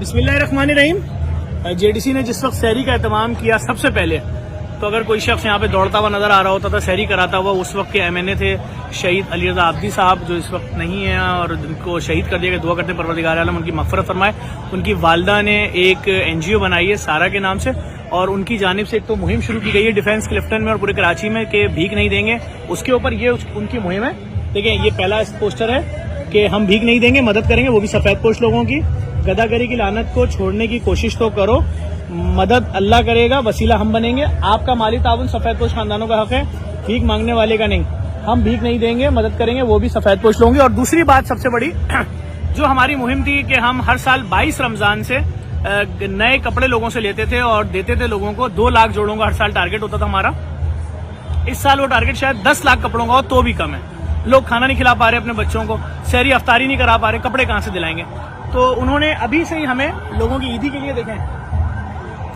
बिस्मिल्लाहिर्रहमानिर्रहीम। जेडीसी ने जिस वक्त सहरी का एहतमाम किया सबसे पहले, तो अगर कोई शख्स यहाँ पे दौड़ता हुआ नजर आ रहा होता था सहरी कराता हुआ, उस वक्त के एमएनए थे शहीद अली रज़ा आब्दी साहब, जो इस वक्त नहीं है और जिनको शहीद कर दिया गया। दुआ करते हैं परवरदिगार आलम उनकी मग़फ़िरत फरमाए। उनकी वालदा ने एक एनजीओ बनाई है सारा के नाम से, और उनकी जानिब से एक तो मुहिम शुरू की गई है डिफेंस क्लिफ्टन में और पूरे कराची में कि भीख नहीं देंगे। उसके ऊपर ये उनकी मुहिम है। देखें, ये पहला पोस्टर है कि हम भीख नहीं देंगे, मदद करेंगे, वो भी सफेद पोश लोगों की। गदागरी की लानत को छोड़ने की कोशिश तो करो, मदद अल्लाह करेगा, वसीला हम बनेंगे। आपका माली ताउन सफेद पोश खानदानों का हक है, भीख मांगने वाले का नहीं। हम भीख नहीं देंगे, मदद करेंगे, वो भी सफेद पोश लोग। और दूसरी बात सबसे बड़ी जो हमारी मुहिम थी कि हम हर साल 22 रमजान से नए कपड़े लोगों से लेते थे और देते थे लोगों को। 2 लाख जोड़ों का हर साल टारगेट होता था हमारा। इस साल वो टारगेट शायद 10 लाख कपड़ों का हो तो भी कम है। लोग खाना नहीं खिला पा रहे अपने बच्चों को, सहरी अफ्तारी नहीं करा पा रहे, कपड़े कहाँ से दिलाएंगे। तो उन्होंने अभी से ही हमें लोगों की ईदी के लिए देखें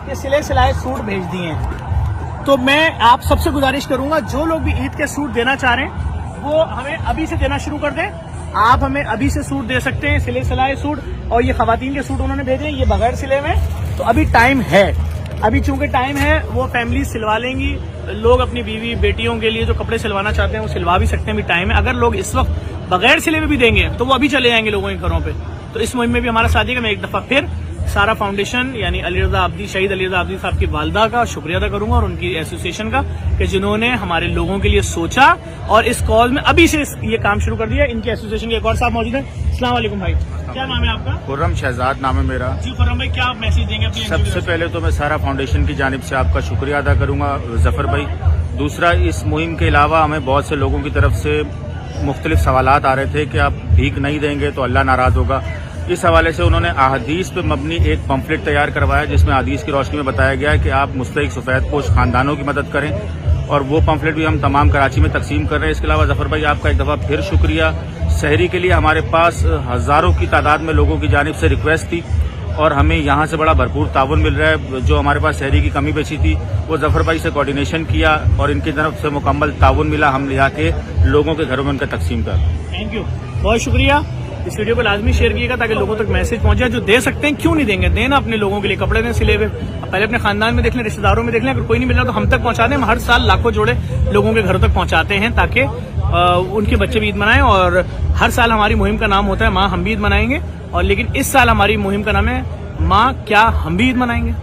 ये सिले सिलाए सूट भेज दिए हैं। तो मैं आप सबसे गुजारिश करूंगा, जो लोग भी ईद के सूट देना चाह रहे हैं वो हमें अभी से देना शुरू कर दें। आप हमें अभी से सूट दे सकते हैं, सिले सिलाए सूट। और ये खवातीन के सूट उन्होंने भेजे, ये बगैर सिले में, तो अभी टाइम है। अभी चूंकि टाइम है, वो फैमिली सिलवा लेंगी। लोग अपनी बीवी बेटियों के लिए जो कपड़े सिलवाना चाहते हैं वो सिलवा भी सकते हैं, भी टाइम है। अगर लोग इस वक्त बगैर सिले में भी देंगे तो वो अभी चले जाएंगे लोगों के घरों पे। तो इस मुहिम में भी हमारा साथ देगा। मैं एक दफा फिर सारा फाउंडेशन यानी अली रज़ा आब्दी, शहीद अली रज़ा आब्दी साहब की वालदा का शुक्रिया अदा करूंगा और उनकी एसोसिएशन का कि जिन्होंने हमारे लोगों के लिए सोचा और इस कॉज में अभी से ये काम शुरू कर दिया। इनकी एसोसिएशन के एक और साहब मौजूद है। अस्सलाम वालेकुम भाई, क्या नाम है आपका? खुर्रम शहजाद नाम है मेरा। जी खुर्रम भाई, क्या आप मैसेज देंगे अपनी? सबसे पहले तो मैं सारा फाउंडेशन की जानिब से आपका शुक्रिया अदा करूंगा जफर भाई। दूसरा, इस मुहिम के अलावा हमें बहुत से लोगों की तरफ से मुख्तलिफ सवालात आ रहे थे कि आप भीख नहीं देंगे तो अल्लाह नाराज होगा। इस हवाले से उन्होंने अहादीस पे मबनी एक पम्फलेट तैयार करवाया जिसमें हदीस की रोशनी में बताया गया है कि आप मुस्तहिक सफेद पोश खानदानों की मदद करें, और वो पम्फलेट भी हम तमाम कराची में तकसीम कर रहे हैं। इसके अलावा जफर भाई आपका एक दफ़ा फिर शुक्रिया। सहरी के लिए हमारे पास हज़ारों की तादाद में लोगों की जानिब से रिक्वेस्ट थी और हमें यहाँ से बड़ा भरपूर ताउन मिल रहा है। जो हमारे पास सहरी की कमी बची थी वो जफर भाई से कोऑर्डिनेशन किया और इनकी तरफ से मुकम्मल ताउन मिला। हम ले आके लोगों के घरों में उनका तकसीम कर। थैंक यू, बहुत शुक्रिया। इस वीडियो को लाजमी शेयर कीजिएगा ताकि लोगों तक मैसेज पहुंचे। जो दे सकते हैं क्यों नहीं देंगे, देना अपने लोगों के लिए। कपड़े दें सिले हुए, पहले अपने खानदान में देख लें, रिश्तेदारों में देख लें। अगर कोई नहीं मिल रहा तो हम तक पहुंचा दें। हम हर साल लाखों जोड़े लोगों के घरों तक पहुंचाते हैं ताकि उनके बच्चे भी ईद मनाएं। और हर साल हमारी मुहिम का नाम होता है माँ हम भी ईद मनाएंगे, और लेकिन इस साल हमारी मुहिम का नाम है माँ क्या हम भी ईद मनाएंगे।